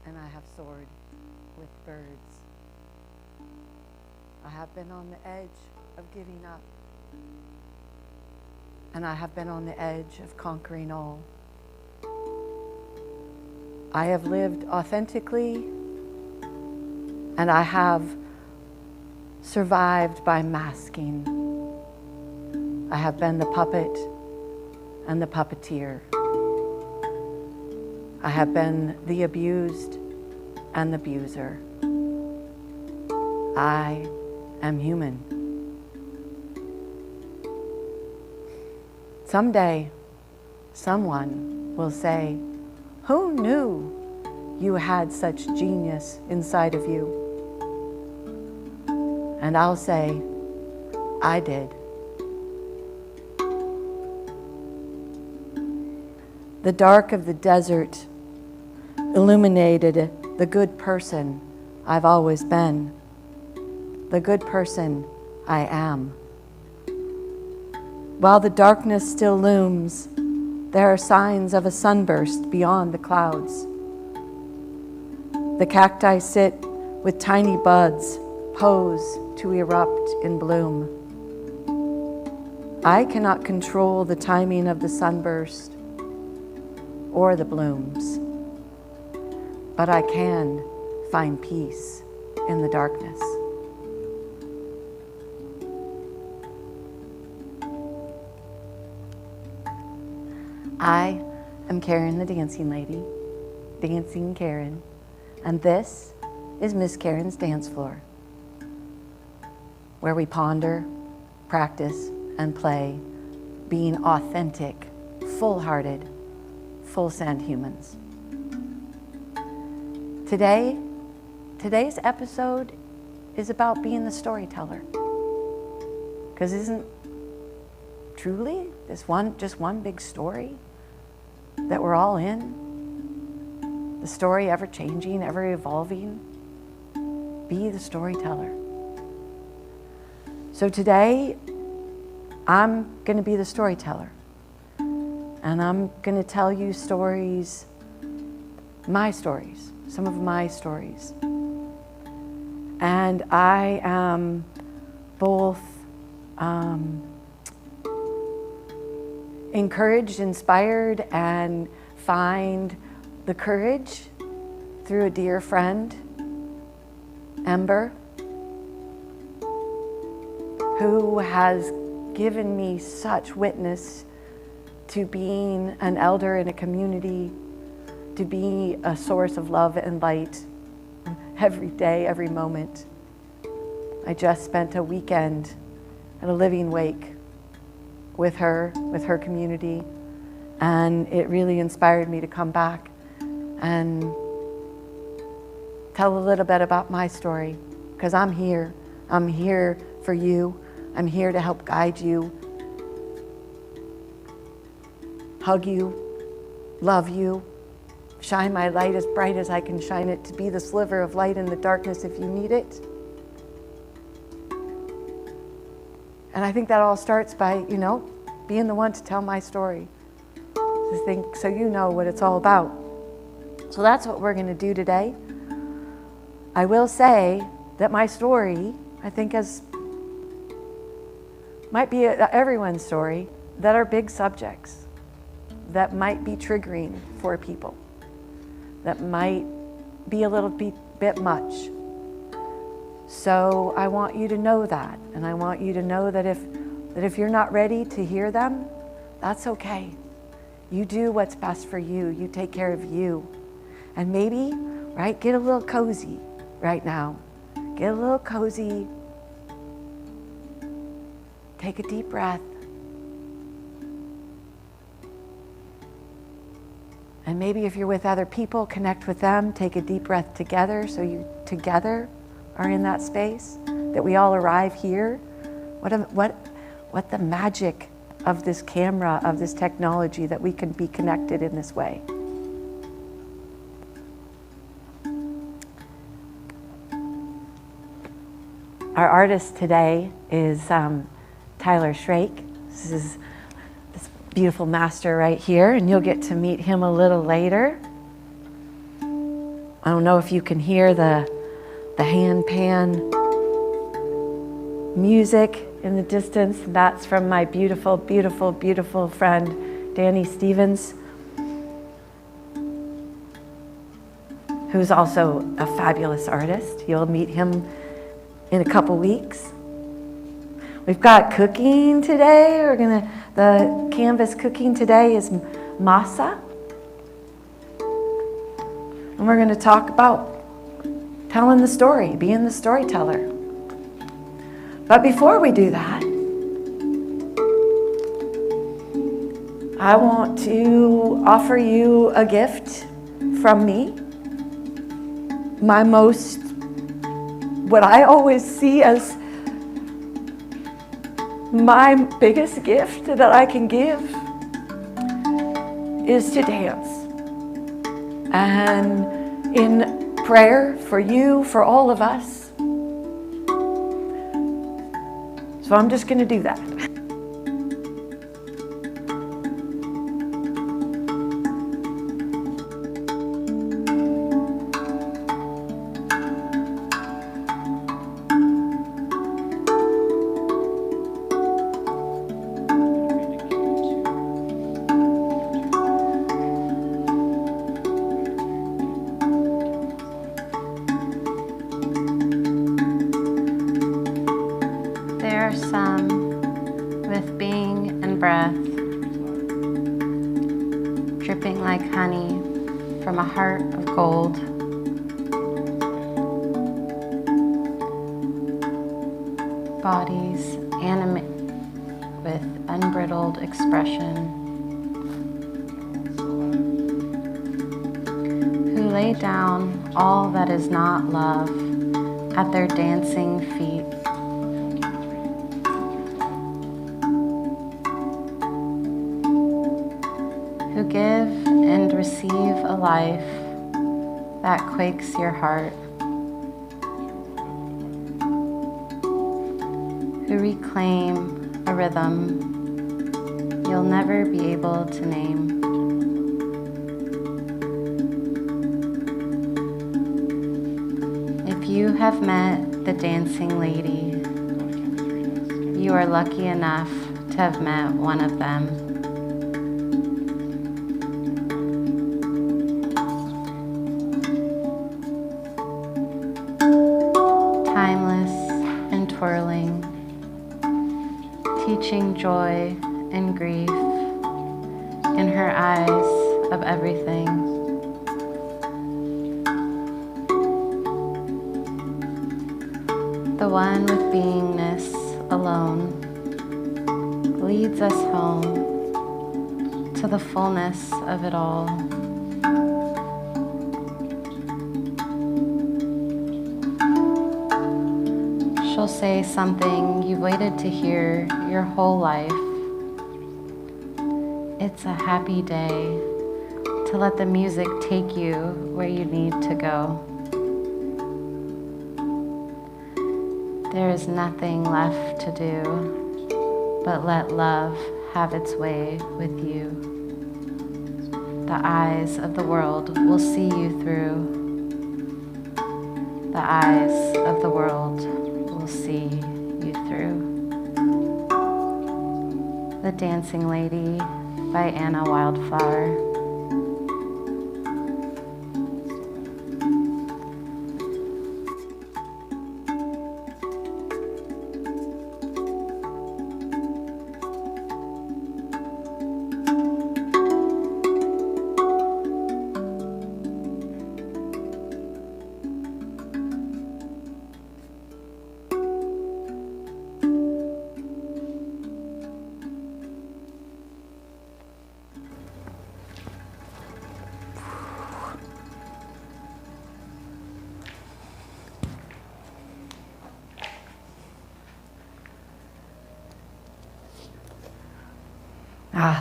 and I have soared with birds. I have been on the edge of giving up, and I have been on the edge of conquering all. I have lived authentically, and I have survived by masking. I have been the puppet and the puppeteer. I have been the abused and the abuser. I am human. Someday, someone will say, "Who knew you had such genius inside of you?" And I'll say, "I did." The dark of the desert illuminated the good person I've always been, the good person I am. While the darkness still looms, there are signs of a sunburst beyond the clouds. The cacti sit with tiny buds poised to erupt in bloom. I cannot control the timing of the sunburst or the blooms, but I can find peace in the darkness. I am Karen the Dancing Lady, Dancing Karen, and this is Miss Karen's Dance Floor, where we ponder, practice, and play, being authentic, full-hearted, full-send humans. Today's episode is about being the storyteller. Because isn't truly this just one big story that we're all in? The story ever changing, ever evolving. Be the storyteller. So today, I'm going to be the storyteller. And I'm going to tell you stories, my stories, some of my stories. And I am both encouraged, inspired, and find the courage through a dear friend, Ember, who has given me such witness to being an elder in a community, to be a source of love and light every day, every moment. I just spent a weekend at a living wake with her community, and it really inspired me to come back and tell a little bit about my story, because I'm here for you. I'm here to help guide you, hug you, love you, shine my light as bright as I can shine it, to be the sliver of light in the darkness if you need it. And I think that all starts by, being the one to tell my story, so you know what it's all about. So that's what we're going to do today. I will say that my story, I think, might be everyone's story, that are big subjects, that might be triggering for people, that might be a little bit much. So I want you to know that, and I want you to know that if you're not ready to hear them, that's okay. You do what's best for you. You take care of you. And maybe, get a little cozy right now. Get a little cozy. Take a deep breath. And maybe if you're with other people, connect with them. Take a deep breath together, so you together are in that space, that we all arrive here. What the magic of this camera, of this technology, that we can be connected in this way. Our artist today is Tyler Shrake. This is this beautiful master right here, and you'll get to meet him a little later. I don't know if you can hear the hand pan music in the distance. That's from my beautiful, beautiful, beautiful friend, Danny Stevens, who's also a fabulous artist. You'll meet him in a couple weeks. We've got cooking today. The canvas cooking today is masa. And we're going to talk about telling the story, being the storyteller. But before we do that, I want to offer you a gift from me. What I always see as my biggest gift that I can give is to dance. And in prayer for you, for all of us. So I'm just going to do that. Dripping like honey from a heart of gold. Bodies animate with unbridled expression, who lay down all that is not love at their dancing feet. Who give and receive a life that quakes your heart. Who reclaim a rhythm you'll never be able to name. If you have met the dancing lady, you are lucky enough to have met one of them. Twirling, teaching joy and grief in her eyes of everything. The one with beingness alone leads us home to the fullness of it all. She'll say something you've waited to hear your whole life. It's a happy day to let the music take you where you need to go. There is nothing left to do but let love have its way with you. The eyes of the world will see you through. The eyes of the world will see you through. The Dancing Lady by Anna Wildflower.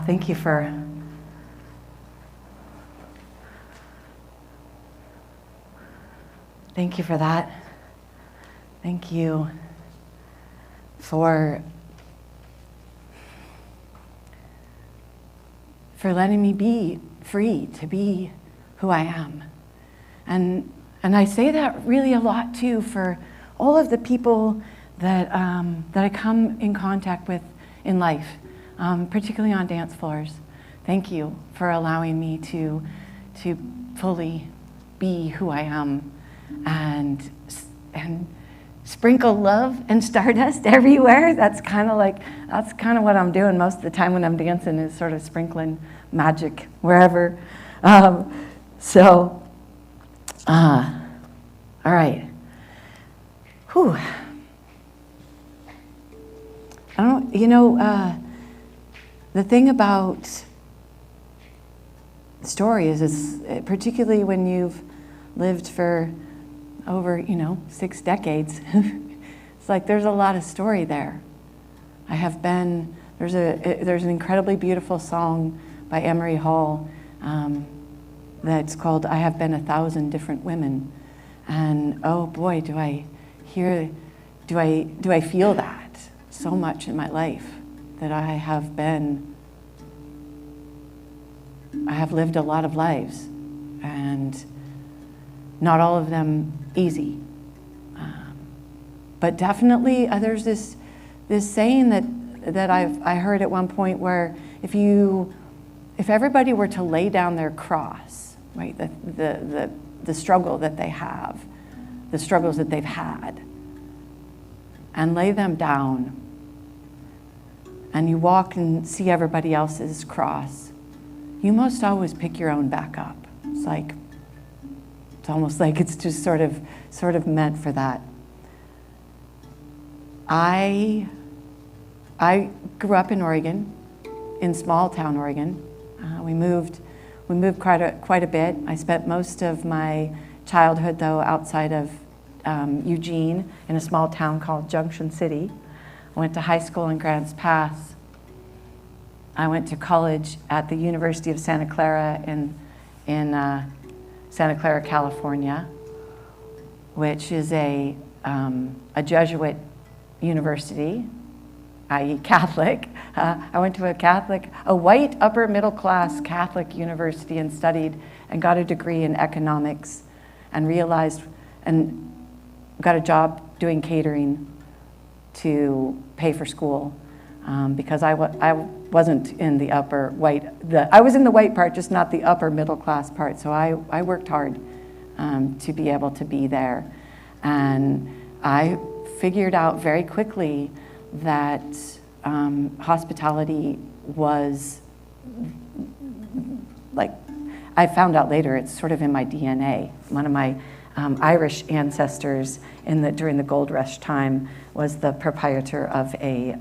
Thank you for that. Thank you for letting me be free to be who I am, And I say that really a lot too for all of the people that I come in contact with in life, particularly on dance floors. Thank you for allowing me to fully be who I am and sprinkle love and stardust everywhere. That's kind of what I'm doing most of the time when I'm dancing, is sort of sprinkling magic wherever. All right. Whew. The thing about story is particularly when you've lived for over, 6 decades, it's like there's a lot of story there. There's an incredibly beautiful song by Emery Hall that's called "I Have Been 1,000 Different Women," and oh boy, do I feel that so much in my life, that I have lived a lot of lives, and not all of them easy. But definitely there's this saying that I heard at one point, where if everybody were to lay down their cross, right, the struggle that they have, the struggles that they've had, and lay them down, and you walk and see everybody else's cross, you must always pick your own back up. It's almost like it's just sort of meant for that. I grew up in Oregon, in small town Oregon. We moved quite a bit. I spent most of my childhood, though, outside of Eugene, in a small town called Junction City. I went to high school in Grants Pass. I went to college at the University of Santa Clara in Santa Clara, California, which is a Jesuit university, i.e. Catholic. I went to a white upper middle class Catholic university, and studied and got a degree in economics, and got a job doing catering to pay for school, because I wasn't in the upper white. I was in the white part, just not the upper middle class part. So I worked hard to be able to be there, and I figured out very quickly that hospitality was I found out later, it's sort of in my DNA. One of my Irish ancestors during the gold rush time was the proprietor of a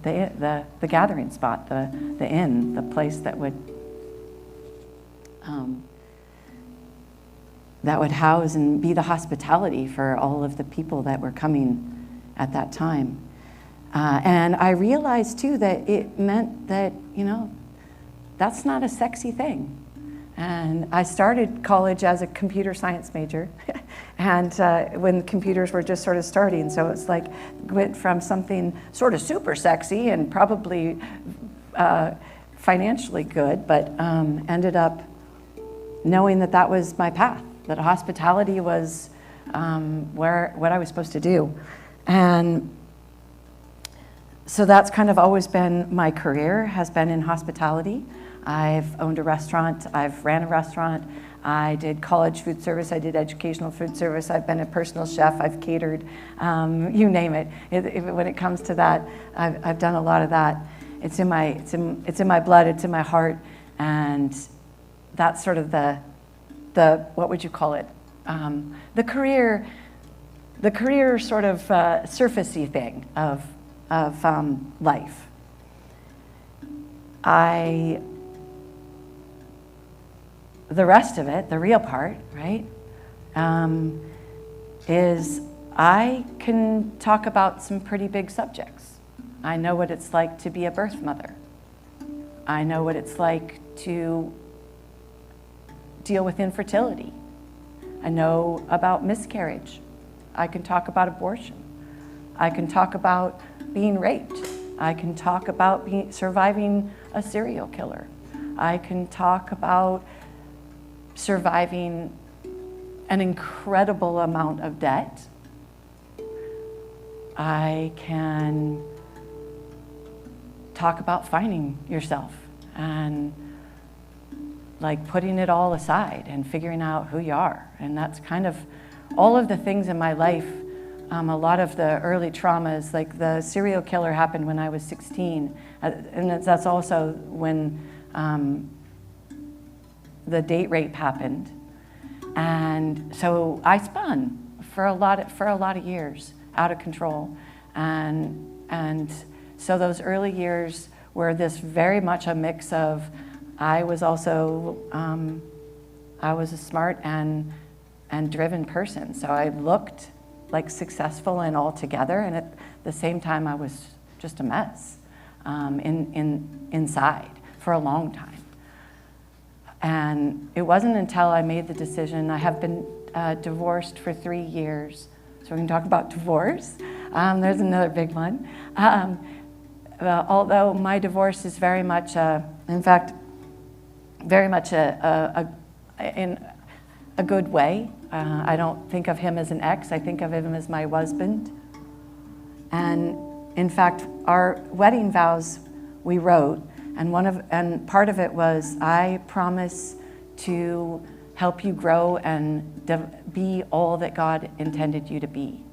the gathering spot, the inn, the place that would house and be the hospitality for all of the people that were coming at that time. And I realized too that it meant that, that's not a sexy thing. And I started college as a computer science major, and when computers were just sort of starting, so it's like went from something sort of super sexy and probably financially good, but ended up knowing that was my path, that hospitality was what I was supposed to do. And so that's kind of always been my career, has been in hospitality. I've owned a restaurant, I've ran a restaurant, I did college food service, I did educational food service, I've been a personal chef, I've catered, you name it. When it comes to that, I've done a lot of that. It's in my blood, it's in my heart, and that's sort of the what would you call it? The career sort of surfacey thing of life. The rest of it, the real part, right, is I can talk about some pretty big subjects. I know what it's like to be a birth mother. I know what it's like to deal with infertility. I know about miscarriage. I can talk about abortion. I can talk about being raped. I can talk about surviving a serial killer. I can talk about surviving an incredible amount of debt. I can talk about finding yourself and like putting it all aside and figuring out who you are. And that's kind of all of the things in my life. A lot of the early traumas, like the serial killer happened when I was 16. And that's also when the date rape happened. And so I spun for a lot of years, out of control. And so those early years were this very much a mix of, I was also, I was a smart and driven person. So I looked like successful and all together, and at the same time I was just a mess inside for a long time. And it wasn't until I made the decision. I have been divorced for 3 years, so we can talk about divorce. There's another big one. Although my divorce is very much, in fact, very much in a good way. I don't think of him as an ex. I think of him as my husband. And in fact, our wedding vows we wrote, and part of it was, I promise to help you grow and be all that God intended you to be.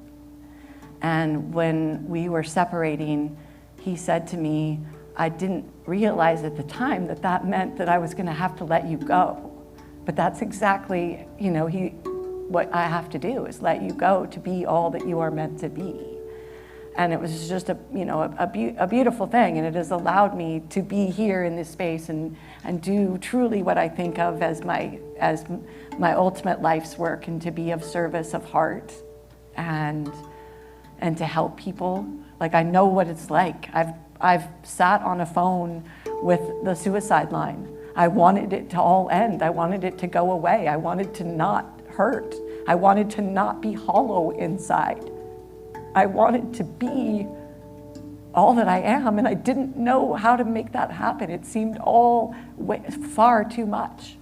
And when we were separating, he said to me, I didn't realize at the time that that meant that I was going to have to let you go. But that's exactly, what I have to do is let you go to be all that you are meant to be. And it was just a beautiful thing, and it has allowed me to be here in this space and do truly what I think of as my ultimate life's work, and to be of service of heart and to help people. Like, I know what it's like. I've sat on a phone with the suicide line. I wanted it to all end. I wanted it to go away. I wanted to not hurt. I wanted to not be hollow inside. I wanted to be all that I am, and I didn't know how to make that happen. It seemed far too much.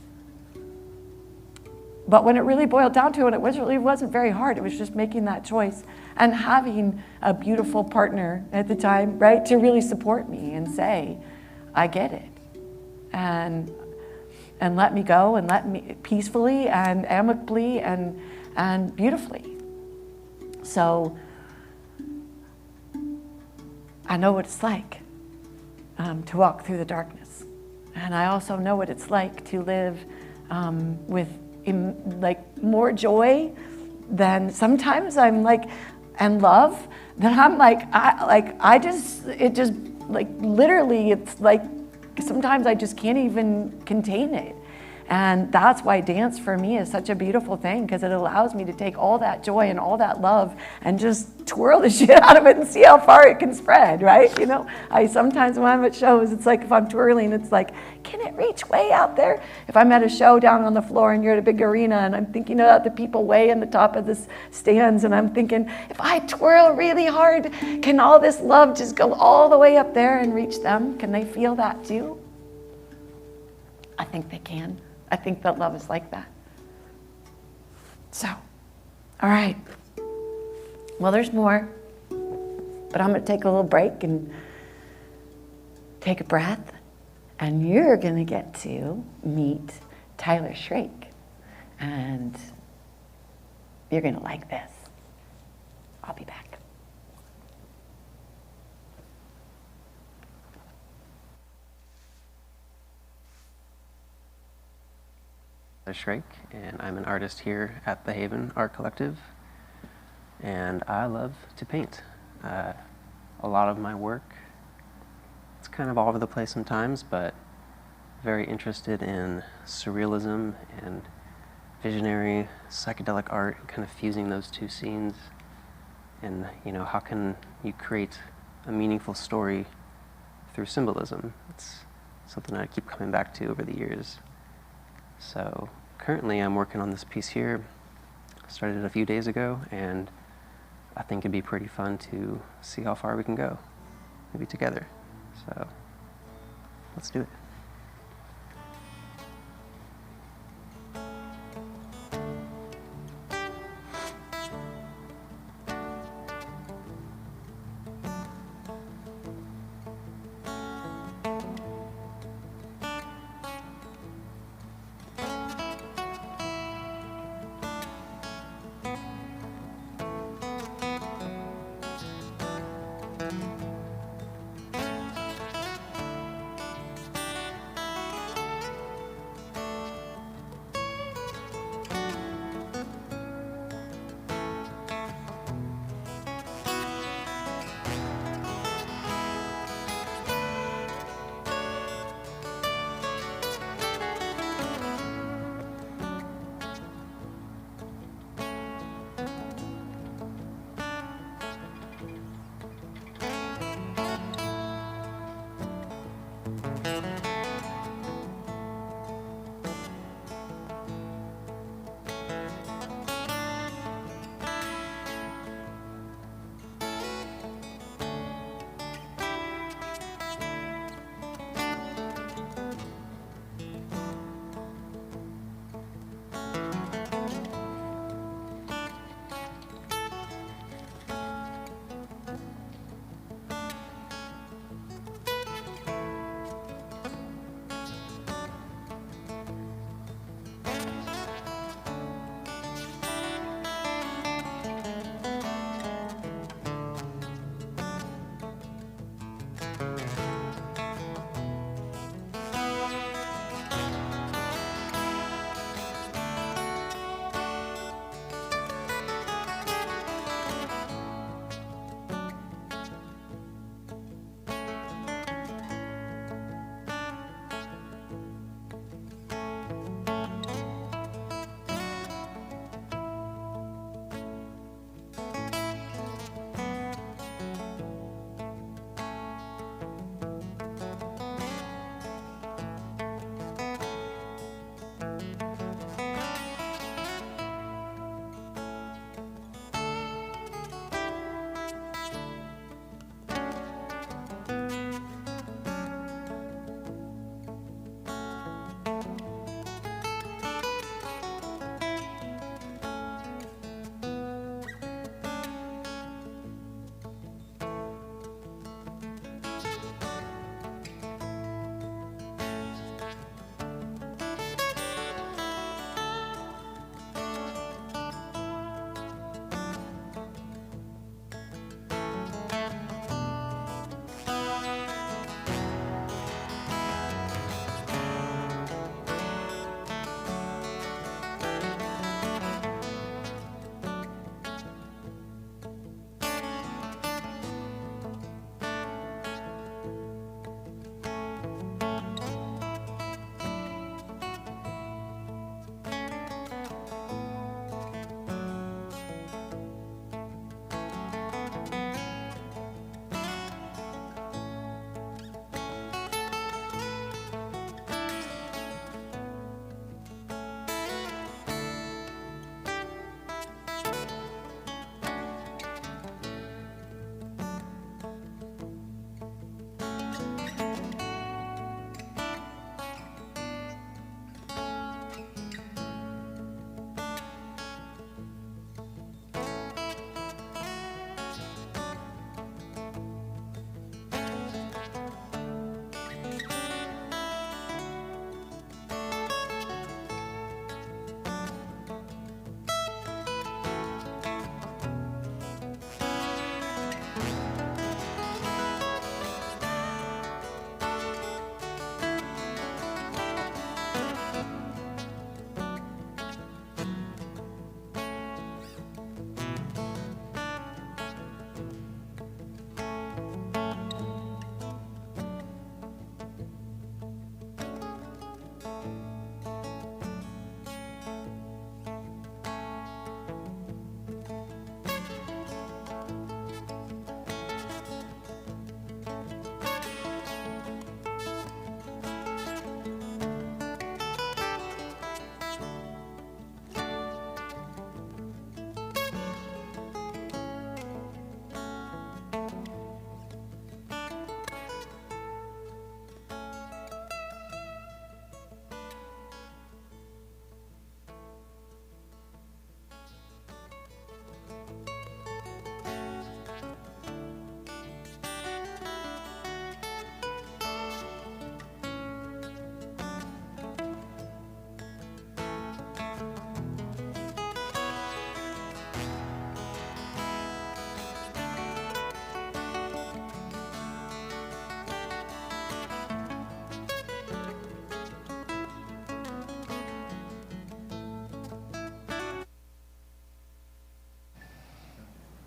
But when it really boiled down to it, it wasn't very hard. It was just making that choice and having a beautiful partner at the time, right, to really support me and say, I get it. And let me go, and let me peacefully and amicably and beautifully. So I know what it's like to walk through the darkness. And I also know what it's like to live with more joy than sometimes I'm like, and love, that I'm literally, it's like, sometimes I just can't even contain it. And that's why dance for me is such a beautiful thing, because it allows me to take all that joy and all that love and just twirl the shit out of it and see how far it can spread, right? I sometimes when I'm at shows, it's like if I'm twirling, it's like, can it reach way out there? If I'm at a show down on the floor and you're at a big arena and I'm thinking about the people way in the top of the stands, and I'm thinking, if I twirl really hard, can all this love just go all the way up there and reach them? Can they feel that too? I think they can. I think that love is like that. So, all right. Well, there's more, but I'm going to take a little break and take a breath, and you're going to get to meet Tyler Shrake, and you're going to like this. I'll be back. Shrake, and I'm an artist here at the Haven Art Collective, and I love to paint. A lot of my work, it's kind of all over the place sometimes, but very interested in surrealism and visionary psychedelic art, kind of fusing those two scenes, and how can you create a meaningful story through symbolism. It's something I keep coming back to over the years. So currently I'm working on this piece here. I started it a few days ago, and I think it'd be pretty fun to see how far we can go, maybe together. So let's do it.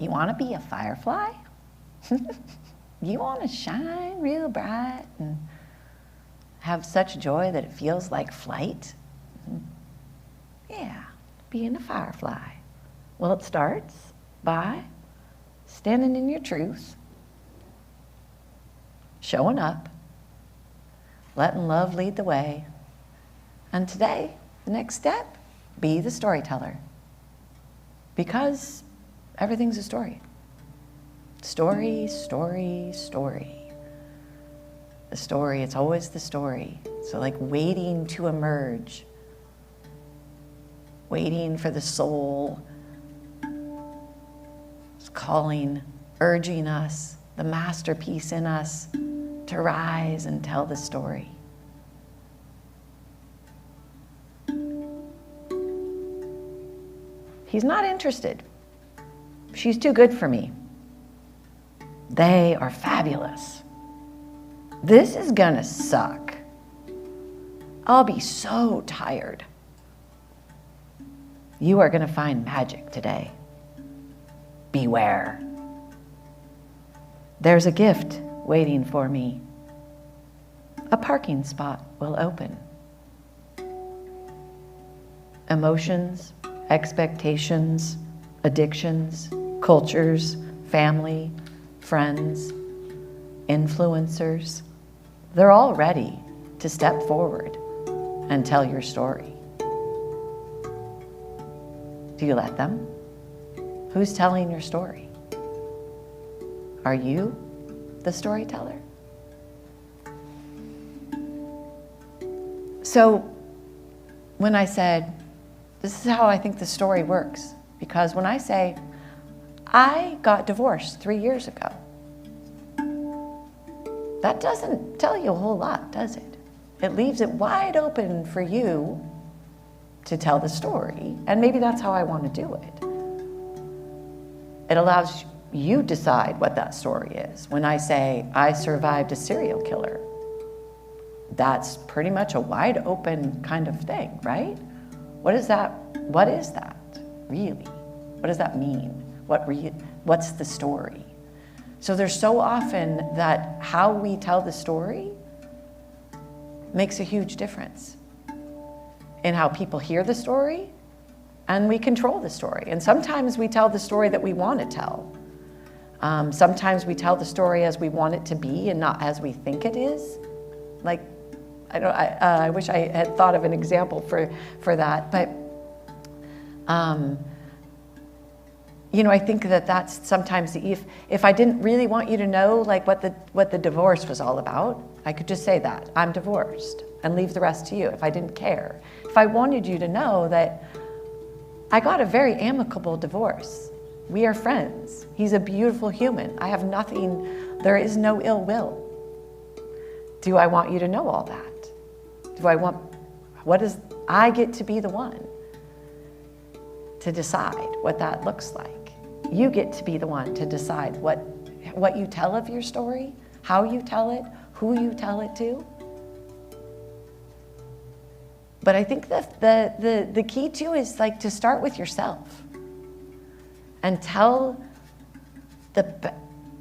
You want to be a firefly? You want to shine real bright and have such joy that it feels like flight? Yeah, being a firefly. Well, it starts by standing in your truth, showing up, letting love lead the way. And today, the next step, be the storyteller. Because everything's a story. Story, story, story. The story, it's always the story. So like waiting to emerge, waiting for the soul, it's calling, urging us, the masterpiece in us, to rise and tell the story. He's not interested. She's too good for me. They are fabulous. This is gonna suck. I'll be so tired. You are gonna find magic today. Beware. There's a gift waiting for me. A parking spot will open. Emotions, expectations, addictions, cultures, family, friends, influencers, they're all ready to step forward and tell your story. Do you let them? Who's telling your story? Are you the storyteller? So when I said, this is how I think the story works, because when I say, I got divorced 3 years ago, that doesn't tell you a whole lot, does it? It leaves it wide open for you to tell the story, and maybe that's how I want to do it. It allows you decide what that story is. When I say, I survived a serial killer, that's pretty much a wide open kind of thing, right? What is that really? What does that mean? What's the story? So there's so often that how we tell the story makes a huge difference in how people hear the story, and we control the story. And sometimes we tell the story that we want to tell. Sometimes we tell the story as we want it to be and not as we think it is. Like, I wish I had thought of an example for that, but I think that's sometimes if I didn't really want you to know like what the divorce was all about, I could just say that I'm divorced and leave the rest to you if I didn't care. If I wanted you to know that I got a very amicable divorce. We are friends. He's a beautiful human. I have nothing, there is no ill will. Do I want you to know all that? I get to be the one to decide what that looks like. You get to be the one to decide what you tell of your story, how you tell it, who you tell it to. But I think the key too is like to start with yourself and tell the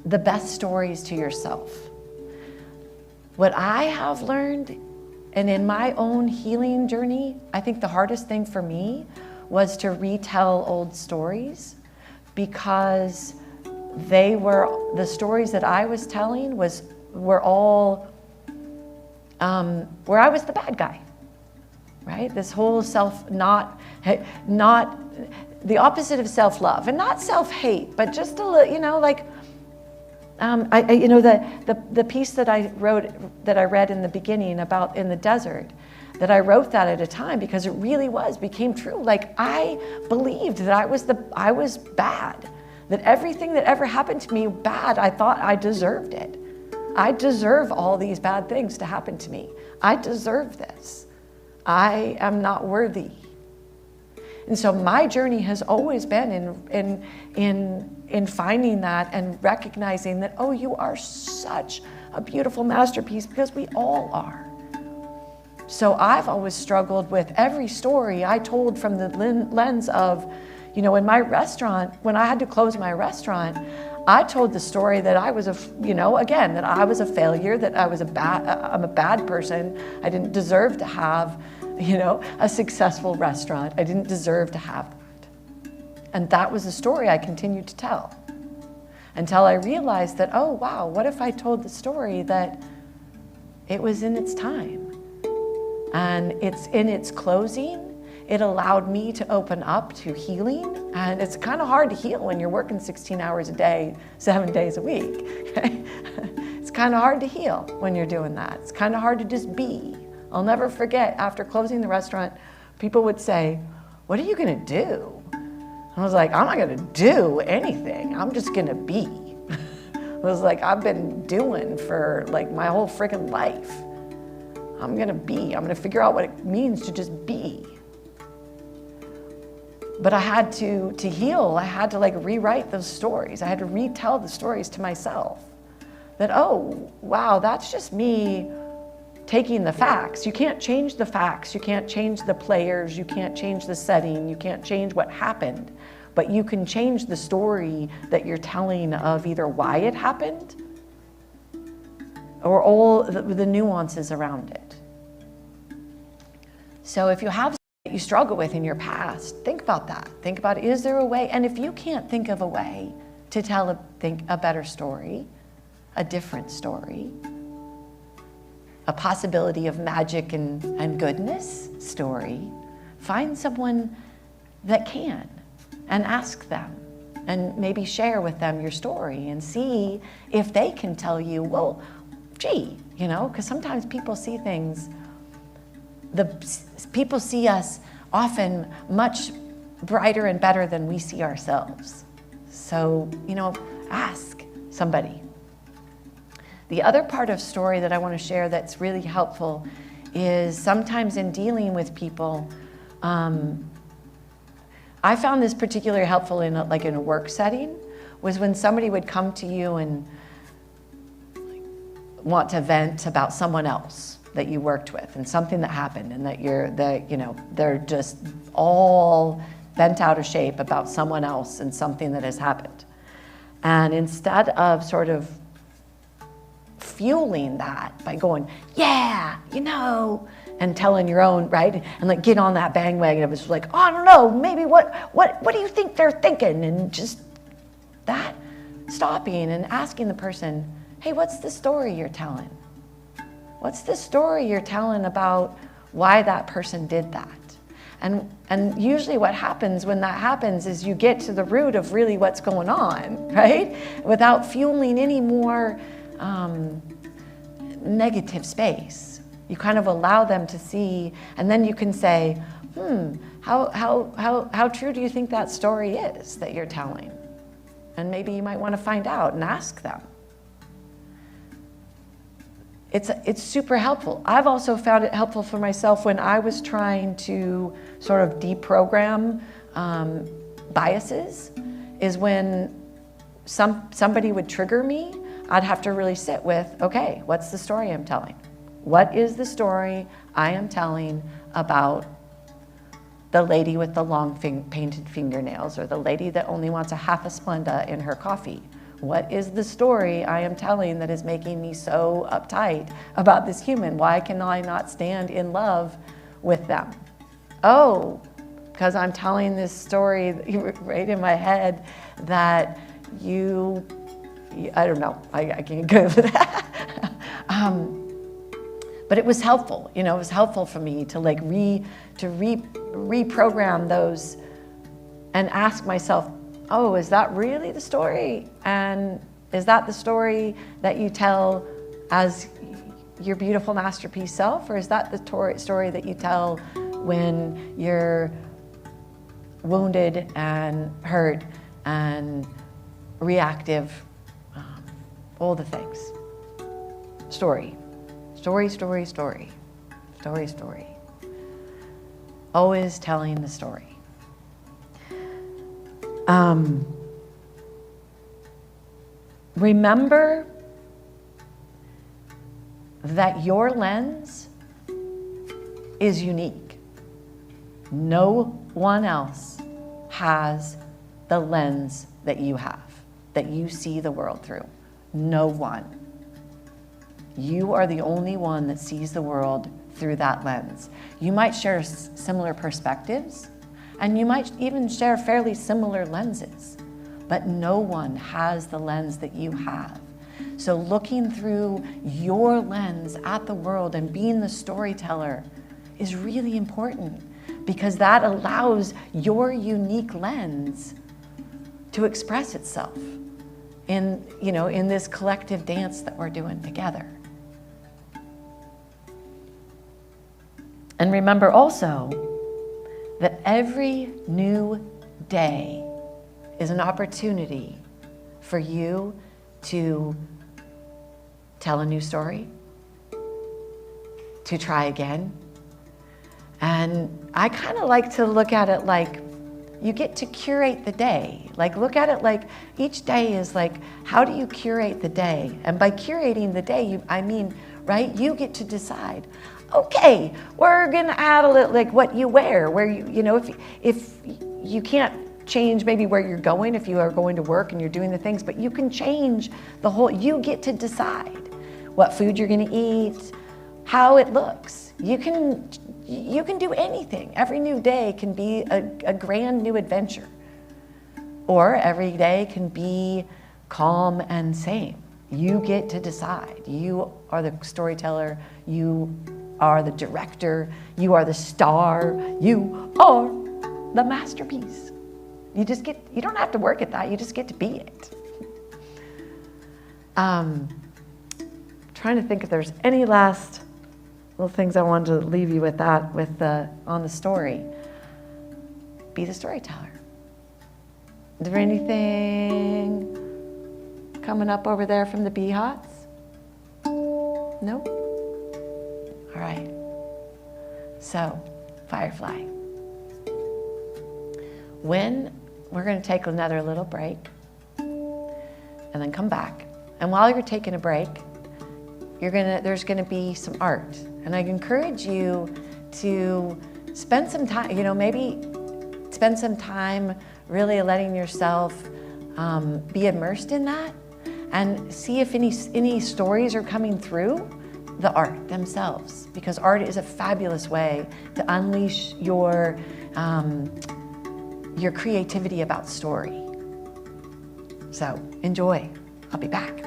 best stories to yourself. What I have learned, and in my own healing journey, I think the hardest thing for me was to retell old stories, because the stories that I was telling were all where I was the bad guy, right? This whole not the opposite of self-love, and not self-hate, but just a little, like. The piece that I read in the beginning about in the desert, that I wrote that at a time because it really became true. Like I believed that I was bad, that everything that ever happened to me bad, I thought I deserved it. I deserve all these bad things to happen to me. I deserve this. I am not worthy. And so my journey has always been in finding that and recognizing that, oh, you are such a beautiful masterpiece, because we all are. So I've always struggled with every story I told from the lens of, you know, in my restaurant, when I had to close my restaurant, I told the story that I was that I was a failure, that I'm a bad person. I didn't deserve to have, a successful restaurant. I didn't deserve to have that. And that was the story I continued to tell until I realized that, oh, wow, what if I told the story that it was in its time? And it's in its closing. It allowed me to open up to healing. And it's kind of hard to heal when you're working 16 hours a day, 7 days a week. Okay? It's kind of hard to heal when you're doing that. It's kind of hard to just be. I'll never forget, after closing the restaurant, people would say, "What are you gonna do?" And I was like, "I'm not gonna do anything. I'm just gonna be." It was like I've been doing for like my whole freaking life. I'm gonna be. I'm gonna figure out what it means to just be. But I had to heal. I had to like rewrite those stories. I had to retell the stories to myself. That, oh, wow, that's just me taking the facts. You can't change the facts. You can't change the players. You can't change the setting. You can't change what happened. But you can change the story that you're telling of either why it happened or all the nuances around it. So if you have something that you struggle with in your past, think about that. Think about, is there a way? And if you can't think of a way to tell a better story, a different story, a possibility of magic and goodness story, find someone that can and ask them and maybe share with them your story and see if they can tell you, well, gee, because sometimes people see things, people see us often much brighter and better than we see ourselves. So, ask somebody. The other part of story that I want to share that's really helpful is sometimes in dealing with people, I found this particularly helpful in a work setting, was when somebody would come to you and want to vent about someone else that you worked with and something that happened, and that they're just all bent out of shape about someone else and something that has happened. And instead of sort of fueling that by going, yeah, and telling your own, right? And like get on that bandwagon. It was like, oh, I don't know, maybe what do you think they're thinking? And just that, stopping and asking the person, hey, what's the story you're telling? What's the story you're telling about why that person did that? And usually what happens when that happens is you get to the root of really what's going on, right? Without fueling any more negative space. You kind of allow them to see, and then you can say, how true do you think that story is that you're telling? And maybe you might want to find out and ask them. It's super helpful. I've also found it helpful for myself when I was trying to sort of deprogram biases, is when somebody would trigger me, I'd have to really sit with, okay, what's the story I'm telling? What is the story I am telling about the lady with the long painted fingernails, or the lady that only wants a half a Splenda in her coffee? What is the story I am telling that is making me so uptight about this human? Why can I not stand in love with them? Oh, because I'm telling this story right in my head that I don't know, I can't go for that. But it was helpful, it was helpful for me to reprogram those and ask myself, oh, is that really the story? And is that the story that you tell as your beautiful masterpiece self? Or is that the story that you tell when you're wounded and hurt and reactive? All the things. Story. Story, story, story. Story, story. Always telling the story. Remember that your lens is unique. No one else has the lens that you have, that you see the world through. No one. You are the only one that sees the world through that lens. You might share similar perspectives, and you might even share fairly similar lenses, but no one has the lens that you have. So looking through your lens at the world and being the storyteller is really important, because that allows your unique lens to express itself in, in this collective dance that we're doing together. And remember also that every new day is an opportunity for you to tell a new story, to try again. And I kind of like to look at it like you get to curate the day. Like, look at it like each day is like, how do you curate the day? And by curating the day, I mean, right, you get to decide, okay, we're gonna add a little, like what you wear, where if you can't change maybe where you're going, if you are going to work and you're doing the things, but you can change the whole, you get to decide what food you're gonna eat, how it looks. You can do anything. Every new day can be a grand new adventure. Or every day can be calm and same. You get to decide. You are the storyteller, you are the director, you are the star, you are the masterpiece. You don't have to work at that, you just get to be it. Trying to think if there's any last little things I wanted to leave you with on the story. Be the storyteller. Is there anything coming up over there from the BHOTs? No? All right. So, Firefly. We're going to take another little break and then come back. And while you're taking a break, there's going to be some art. And I encourage you to spend some time, maybe spend some time really letting yourself be immersed in that and see if any stories are coming through the art themselves, because art is a fabulous way to unleash your creativity about story. So enjoy. I'll be back.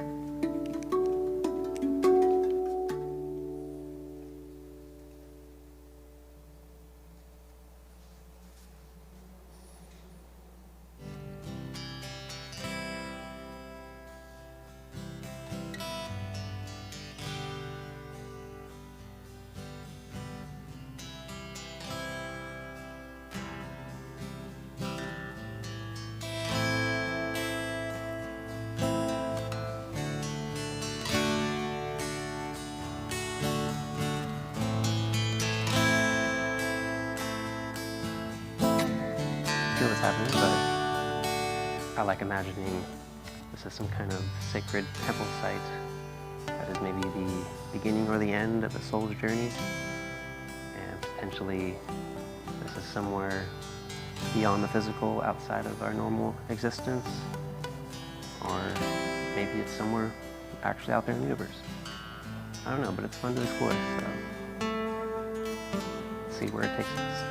What's happening, but I like imagining this is some kind of sacred temple site that is maybe the beginning or the end of a soul's journey, and potentially this is somewhere beyond the physical, outside of our normal existence, or maybe it's somewhere actually out there in the universe. I don't know, but it's fun to explore, so let's see where it takes us.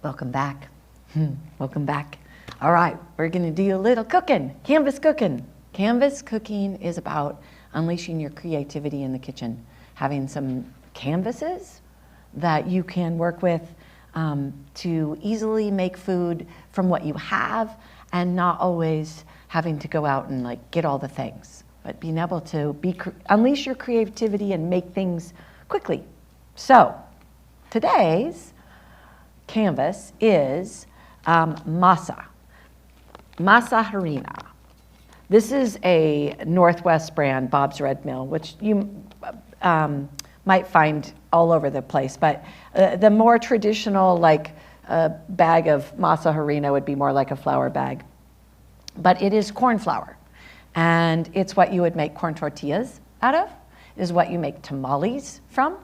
Welcome back. Welcome back. All right, we're gonna do a little cooking, canvas cooking. Canvas cooking is about unleashing your creativity in the kitchen, having some canvases that you can work with to easily make food from what you have and not always having to go out and like get all the things, but being able to unleash your creativity and make things quickly. So today's canvas is masa harina. This is a Northwest brand, Bob's Red Mill, which you might find all over the place. But the more traditional, like bag of masa harina would be more like a flour bag. But it is corn flour, and it's what you would make corn tortillas out of. It is what you make tamales from,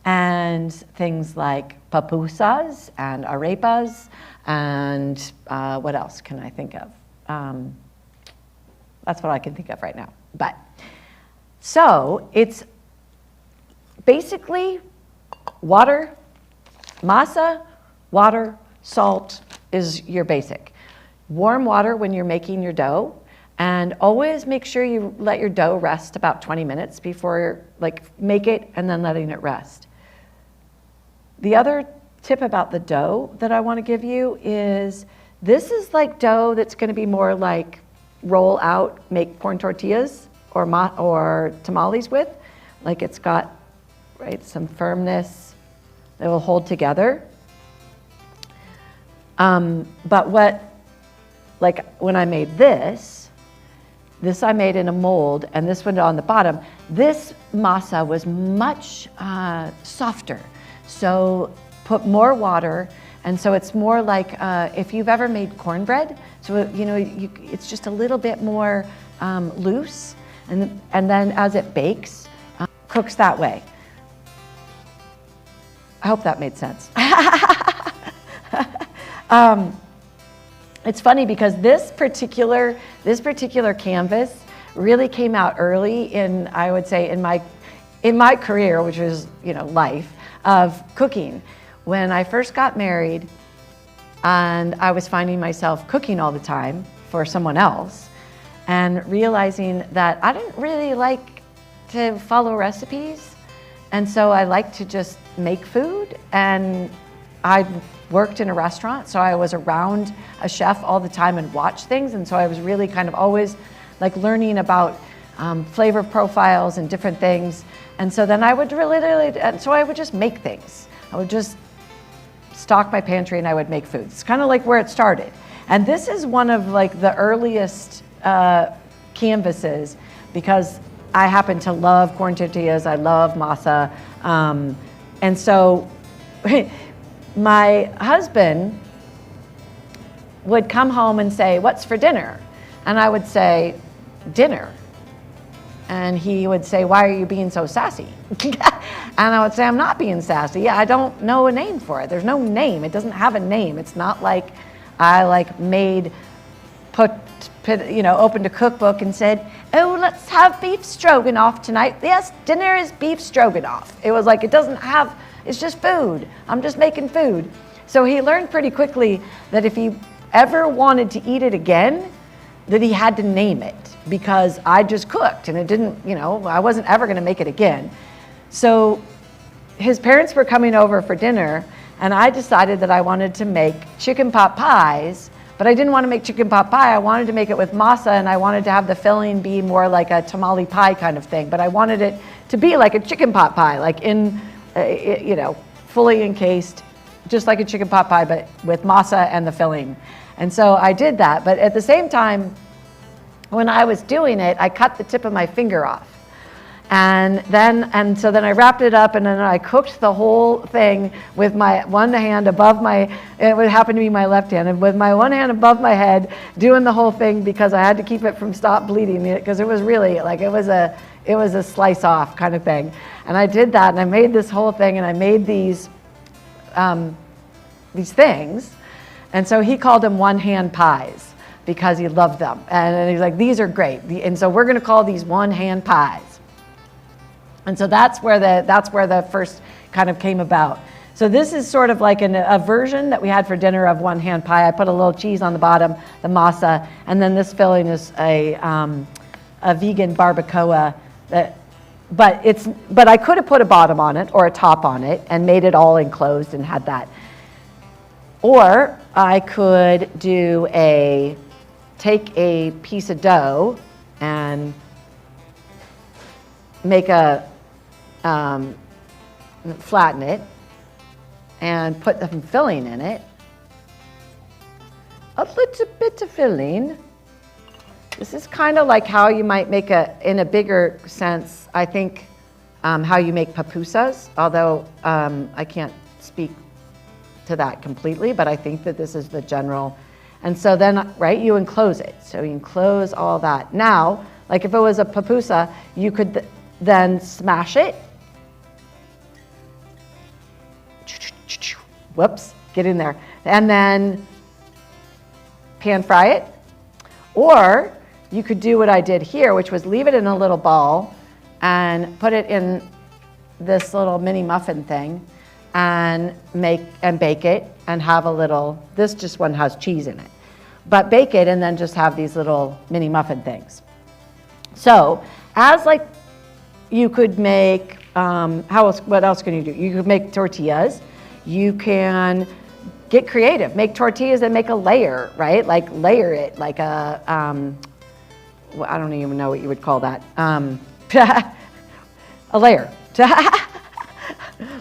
and things like pupusas and arepas, and what else can I think of? That's what I can think of right now. But so it's basically water, masa, water, salt is your basic. Warm water when you're making your dough, and always make sure you let your dough rest about 20 minutes before, like, make it and then letting it rest. The other tip about the dough that I want to give you is this is like dough that's going to be more like roll out, make corn tortillas or tamales with. Like it's got, right, some firmness that will hold together. But like when I made this I made in a mold, and this one on the bottom, this masa was much softer. So put more water, and so it's more like if you've ever made cornbread, so it's just a little bit more loose, and then as it bakes, cooks that way. I hope that made sense. It's funny because this particular canvas really came out early in, I would say, in my career, which was life of cooking. When I first got married, and I was finding myself cooking all the time for someone else, and realizing that I didn't really like to follow recipes, and so I like to just make food. And I worked in a restaurant, so I was around a chef all the time and watched things, and so I was really kind of always like learning about flavor profiles and different things. And so then I would I would just make things. I would just stock my pantry and I would make food. It's kind of like where it started. And this is one of like the earliest canvases, because I happen to love corn tortillas, I love masa, and so my husband would come home and say, "What's for dinner?" And I would say, "Dinner." And he would say, "Why are you being so sassy?" And I would say, "I'm not being sassy. Yeah, I don't know a name for it. There's no name. It doesn't have a name. It's not like I opened a cookbook and said, 'Oh, let's have beef stroganoff tonight.' Yes, dinner is beef stroganoff." It was like, it's just food. I'm just making food. So he learned pretty quickly that if he ever wanted to eat it again, that he had to name it, because I just cooked and it didn't, I wasn't ever gonna make it again. So his parents were coming over for dinner, and I decided that I wanted to make chicken pot pies, but I didn't want to make chicken pot pie. I wanted to make it with masa, and I wanted to have the filling be more like a tamale pie kind of thing, but I wanted it to be like a chicken pot pie, like in, fully encased, just like a chicken pot pie, but with masa and the filling. And so I did that, but at the same time, when I was doing it, I cut the tip of my finger off. And so then I wrapped it up, and then I cooked the whole thing with my one hand above it would happen to be my left hand, and with my one hand above my head, doing the whole thing, because I had to keep it from stop bleeding, because it was really like, it was a slice off kind of thing. And I did that, and I made this whole thing, and I made these things. And so he called them one-hand pies, because he loved them. And he's like, "These are great. And so we're going to call these one-hand pies." And so that's where the first kind of came about. So this is sort of like a version that we had for dinner of one-hand pie. I put a little cheese on the bottom, the masa, and then this filling is a vegan barbacoa. But I could have put a bottom on it or a top on it and made it all enclosed and had that. Or I could take a piece of dough and make flatten it and put some filling in it. A little bit of filling. This is kind of like how you might make in a bigger sense, I think, how you make pupusas, although I can't speak to that completely, but I think that this is the general. And so then, right, you enclose it. So you enclose all that. Now, like if it was a pupusa, you could then smash it. Whoops, get in there. And then pan fry it. Or you could do what I did here, which was leave it in a little ball and put it in this little mini muffin thing and bake it and have a little, this just one has cheese in it, but bake it and then just have these little mini muffin things. So as like you could make, what else can you do? You could make tortillas. You can get creative, make tortillas and make a layer, right? Like layer it like a, well, I don't even know what you would call that. A layer.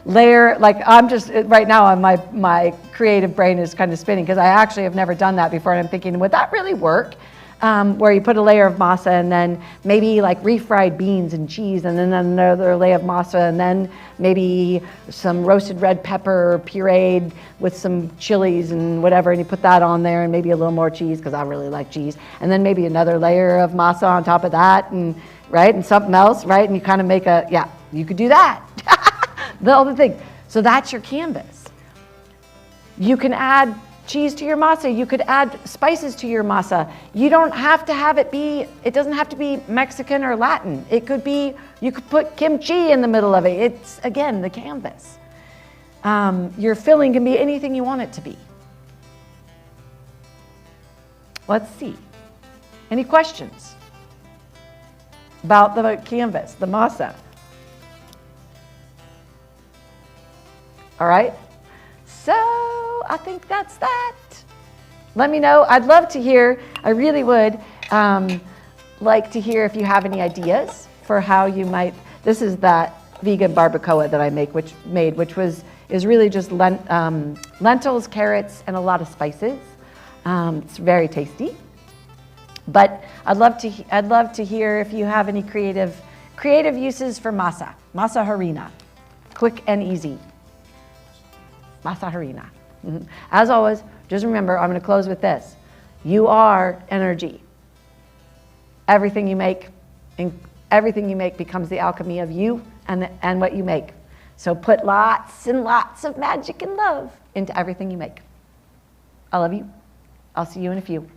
Layer, like I'm just, right now my creative brain is kind of spinning because I actually have never done that before and I'm thinking, would that really work? Where you put a layer of masa and then maybe like refried beans and cheese and then another layer of masa and then maybe some roasted red pepper pureed with some chilies and whatever, and you put that on there and maybe a little more cheese because I really like cheese, and then maybe another layer of masa on top of that, and right, and something else, right, and you kind of make you could do that. The other thing. So that's your canvas. You can add cheese to your masa. You could add spices to your masa. You don't have to have it doesn't have to be Mexican or Latin. It could be, you could put kimchi in the middle of it. It's, again, the canvas. Your filling can be anything you want it to be. Let's see. Any questions about the canvas, the masa? All right. So I think that's that. Let me know. I'd love to hear, I really would like to hear if you have any ideas for how you might, this is that vegan barbacoa that I which is really just lentils, carrots, and a lot of spices. It's very tasty. But I'd love to hear if you have any creative uses for masa harina, quick and easy. Masa harina. As always, just remember, I'm going to close with this. You are energy. Everything you make becomes the alchemy of you and what you make. So put lots and lots of magic and love into everything you make. I love you. I'll see you in a few.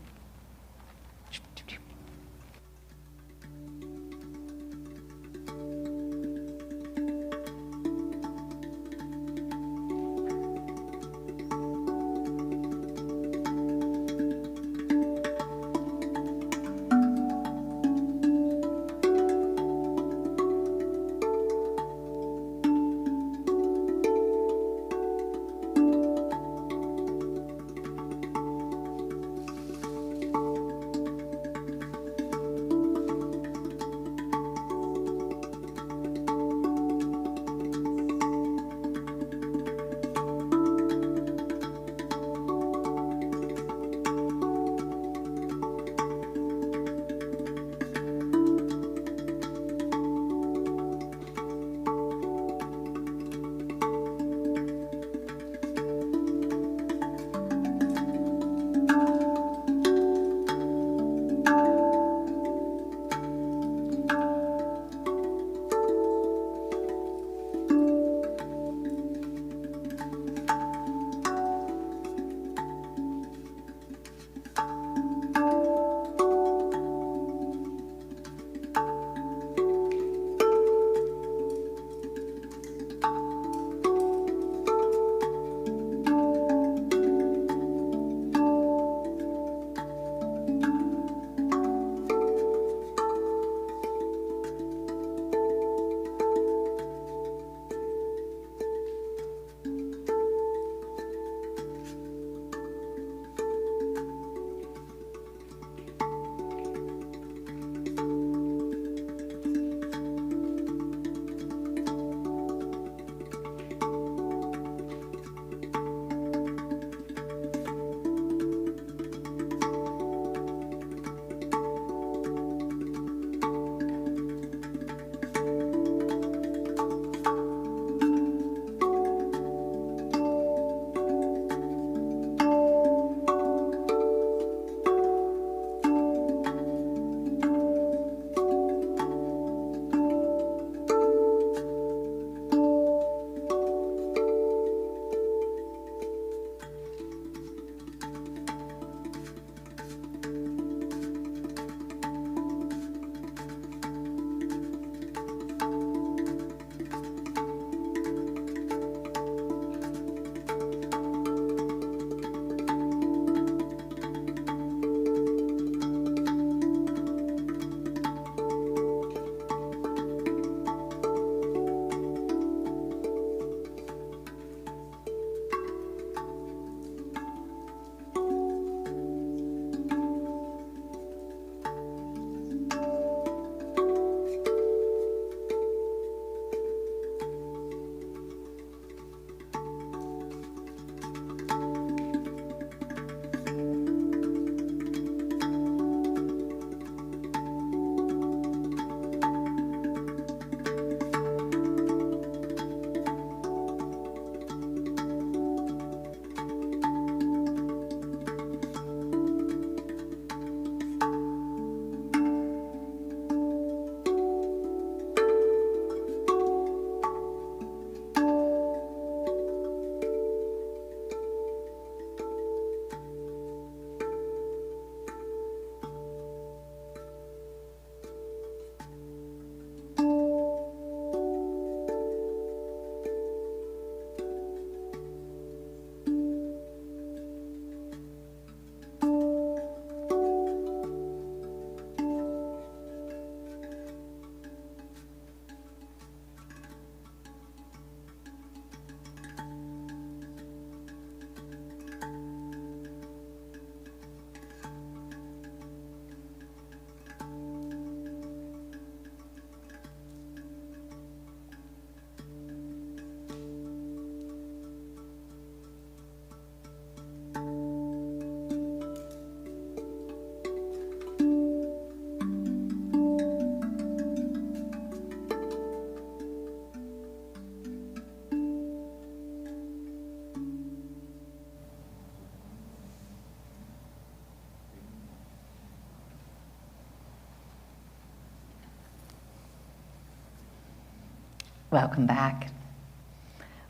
Welcome back.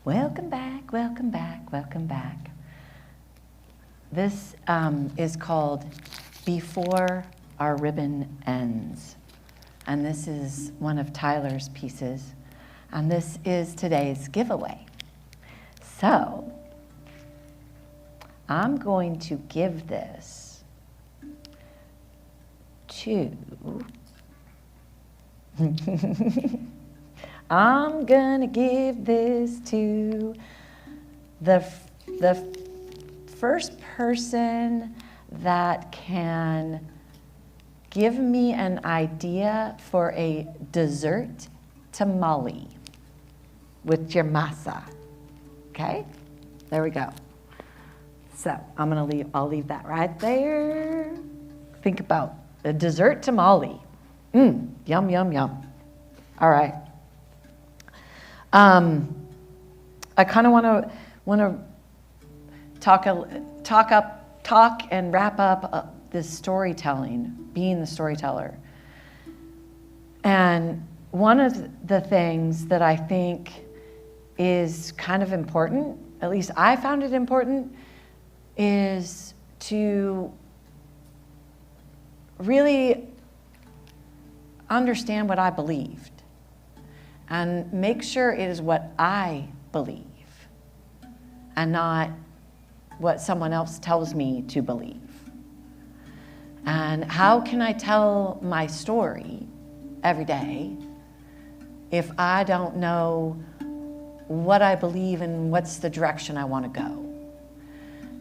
Welcome back, welcome back, welcome back. This is called Before Our Ribbon Ends. And this is one of Tyler's pieces. And this is today's giveaway. So, I'm going to give this to... I'm gonna give this to the first person that can give me an idea for a dessert tamale with your masa. Okay? There we go. So I'll leave that right there. Think about a dessert tamale. Yum, yum, yum. All right. I kind of want to talk and wrap up this storytelling, being the storyteller. And one of the things that I think is kind of important, at least I found it important, is to really understand what I believed and make sure it is what I believe and not what someone else tells me to believe. And how can I tell my story every day if I don't know what I believe and what's the direction I want to go?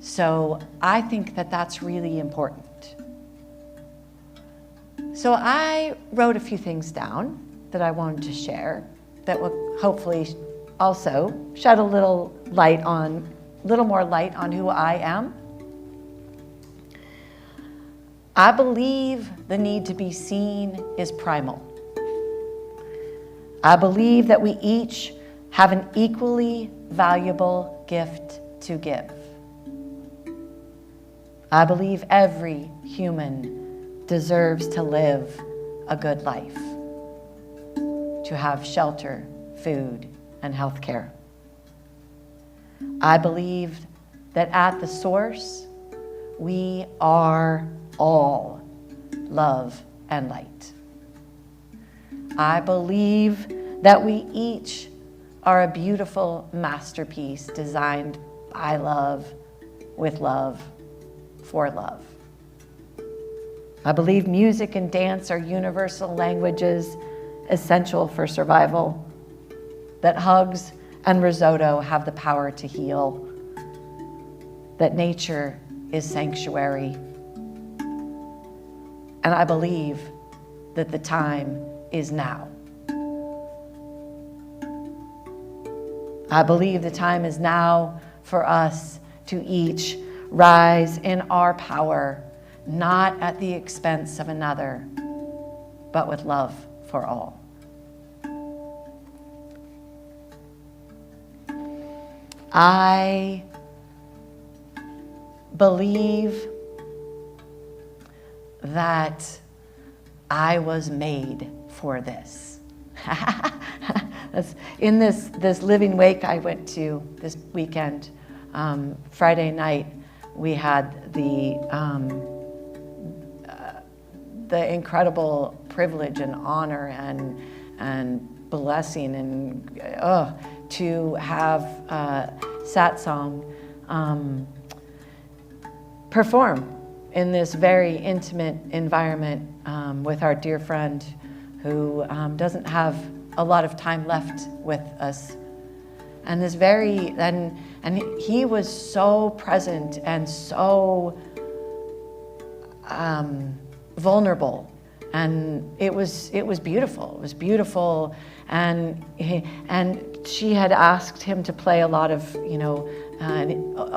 So I think that that's really important. So I wrote a few things down that I wanted to share that will hopefully also shed a little more light on who I am. I believe the need to be seen is primal. I believe that we each have an equally valuable gift to give. I believe every human deserves to live a good life, to have shelter, food, and health care. I believe that at the source, we are all love and light. I believe that we each are a beautiful masterpiece designed by love, with love, for love. I believe music and dance are universal languages essential for survival, that hugs and risotto have the power to heal, that nature is sanctuary. And I believe that the time is now. I believe the time is now for us to each rise in our power, not at the expense of another, but with love for all. I believe that I was made for this. In this living wake I went to this weekend, Friday night, we had the incredible privilege and honor and blessing and to have Satsang perform in this very intimate environment with our dear friend who doesn't have a lot of time left with us. And and he was so present and so vulnerable, and it was beautiful. It was beautiful, and she had asked him to play a lot of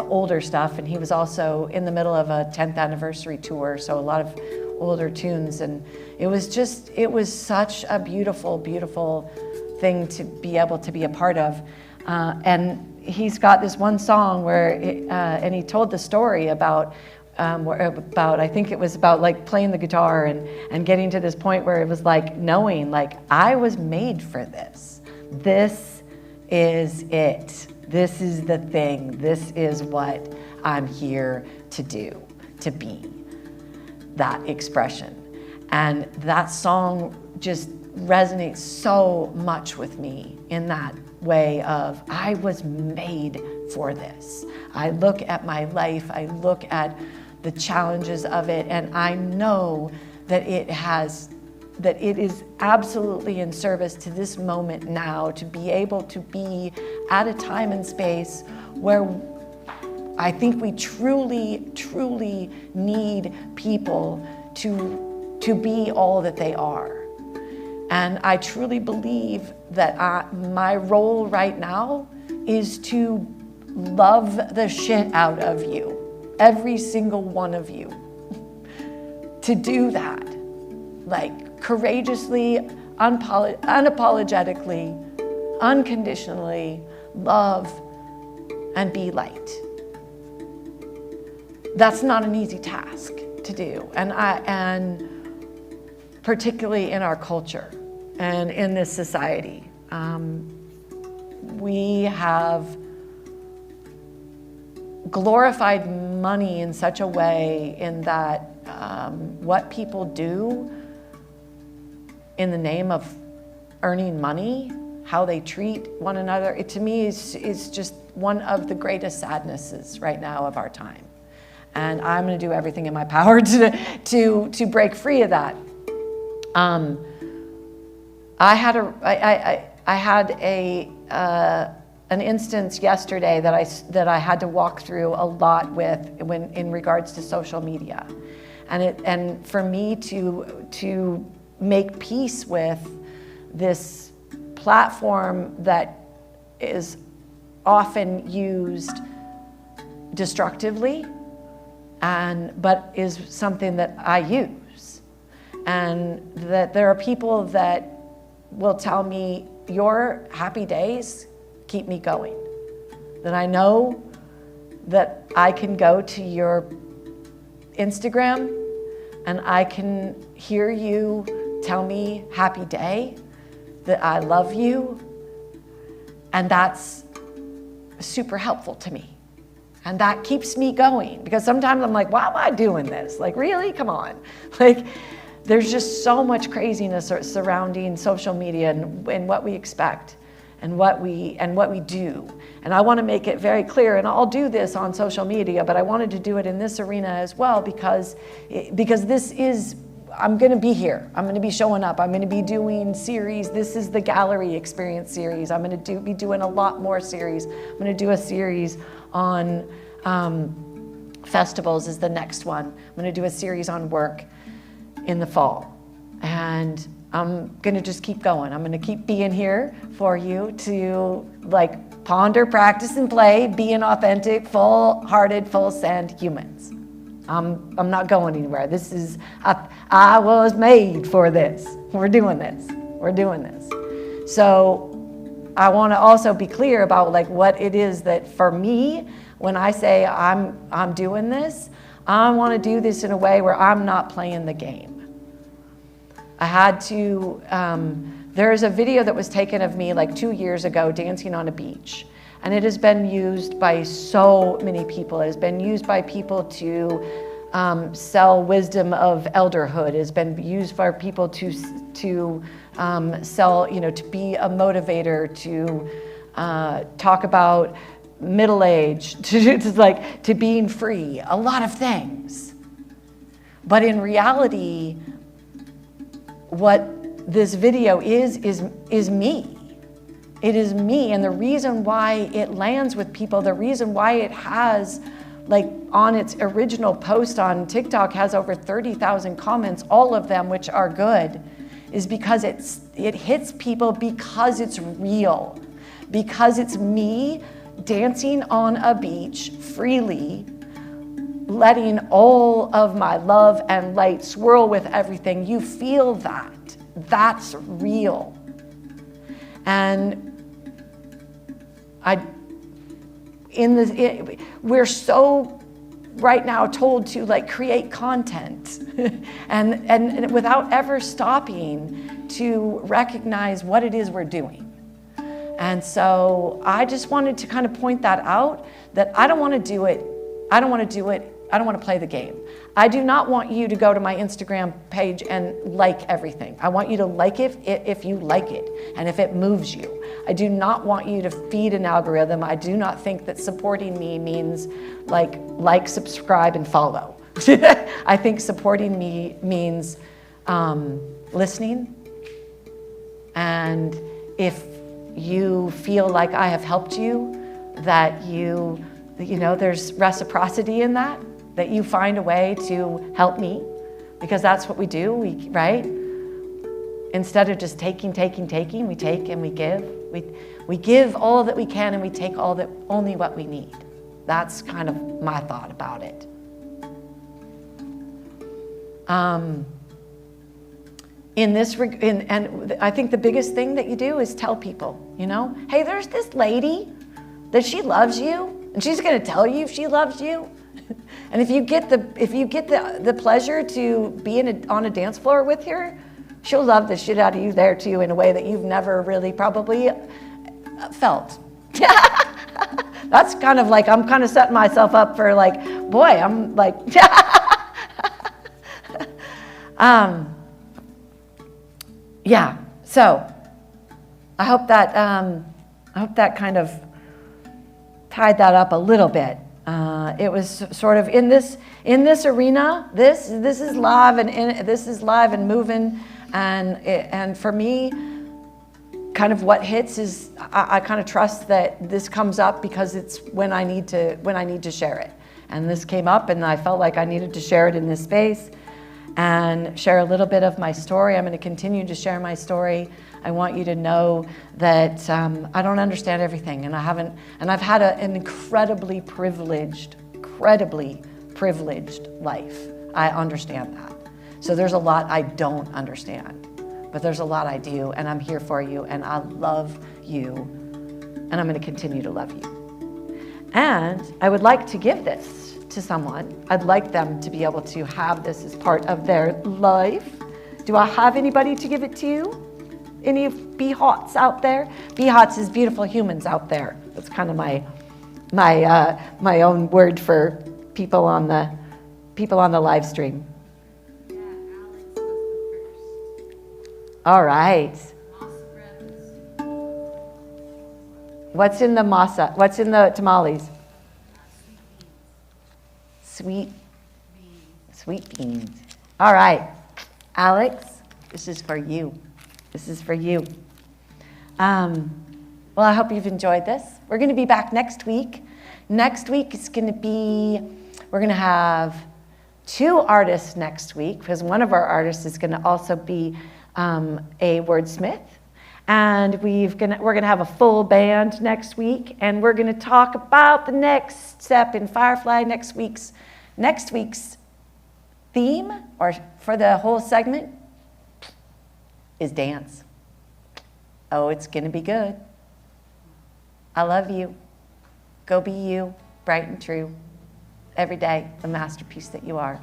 older stuff, and he was also in the middle of a 10th anniversary tour, so a lot of older tunes, and it was such a beautiful, beautiful thing to be able to be a part of. And he's got this one song where, and he told the story about I think it was about like playing the guitar and getting to this point where it was like knowing like I was made for this. this is it. This is the thing. This is what I'm here to do, to be that expression. And that song just resonates so much with me in that way of, I was made for this. I look at my life, I look at the challenges of it, and I know that it is absolutely in service to this moment now, to be able to be at a time and space where I think we truly, truly need people to be all that they are. And I truly believe that my role right now is to love the shit out of you, every single one of you. To do that, like courageously, unapologetically, unconditionally love and be light. That's not an easy task to do, and particularly in our culture and in this society. We have glorified money in such a way in that what people do in the name of earning money, how they treat one another, it to me is just one of the greatest sadnesses right now of our time. And I'm going to do everything in my power to break free of that. I had an instance yesterday that I had to walk through a lot with in regards to social media, and for me to make peace with this platform that is often used destructively, but is something that I use, and that there are people that will tell me, your happy days keep me going. That I know that I can go to your Instagram and I can hear you tell me happy day, that I love you, and that's super helpful to me. And that keeps me going, because sometimes I'm like, why am I doing this? Like, really? Come on. Like, there's just so much craziness surrounding social media and what we expect and what we do. And I want to make it very clear, and I'll do this on social media, but I wanted to do it in this arena as well, because this is, I'm going to be here. I'm going to be showing up. I'm going to be doing series. This is the gallery experience series. I'm going to be doing a lot more series. I'm going to do a series on festivals is the next one. I'm going to do a series on work in the fall. And I'm going to just keep going. I'm going to keep being here for you to like ponder, practice, and play, being authentic, full-hearted, full-send humans. I'm not going anywhere. This is, I was made for this. We're doing this. We're doing this. So I want to also be clear about like what it is that for me, when I say I'm doing this, I want to do this in a way where I'm not playing the game. I had to, there's a video that was taken of me like 2 years ago dancing on a beach. And it has been used by so many people. It has been used by people to sell wisdom of elderhood. It has been used by people to sell, to be a motivator, to talk about middle age, to being free, a lot of things. But in reality, what this video is me. It is me, and the reason why it lands with people, the reason why it has, like on its original post on TikTok, has over 30,000 comments, all of them which are good, is because it hits people because it's real, because it's me dancing on a beach freely, letting all of my love and light swirl with everything. You feel that. That's real. And we're so right now told to like create content and without ever stopping to recognize what it is we're doing. And so I just wanted to kind of point that out, that I don't want to do it. I don't want to play the game. I do not want you to go to my Instagram page and like everything. I want you to like it if you like it and if it moves you. I do not want you to feed an algorithm. I do not think that supporting me means like, subscribe, and follow. I think supporting me means listening. And if you feel like I have helped you, that there's reciprocity in that you find a way to help me, because that's what we do, right? Instead of just taking, we take and we give. We give all that we can and we take only what we need. That's kind of my thought about it. And I think the biggest thing that you do is tell people, hey, there's this lady that she loves you, and she's going to tell you if she loves you. And if you get the pleasure to be on a dance floor with her, she'll love the shit out of you there too, in a way that you've never really probably felt. That's kind of like, I'm kind of setting myself up for I'm like, yeah. So I hope that kind of tied that up a little bit. It was sort of in this arena. This is live and moving, and for me, kind of what hits is I kind of trust that this comes up because it's when I need to share it, and this came up, and I felt like I needed to share it in this space and share a little bit of my story. I'm going to continue to share my story. I want you to know that I don't understand everything, and I've had an incredibly privileged life. I understand that. So there's a lot I don't understand, but there's a lot I do, and I'm here for you, and I love you, and I'm going to continue to love you. And I would like to give this to someone. I'd like them to be able to have this as part of their life. Do I have anybody to give it to? Any BHOTs out there? BHOTs is beautiful humans out there. That's kind of my own word for people on the live stream. Yeah, Alex was the first. All right. Masa bread. What's in the masa? What's in the tamales? Sweet beans. All right, Alex, this is for you. This is for you. Well, I hope you've enjoyed this. We're going to be back next week. Next week is going to be, we're going to have 2 artists next week, because one of our artists is going to also be a wordsmith. And we're going to have a full band next week, and we're going to talk about the next step in Firefly. Next week's theme, or for the whole segment, is dance. Oh, it's going to be good. I love you. Go be you, bright and true. Every day, the masterpiece that you are.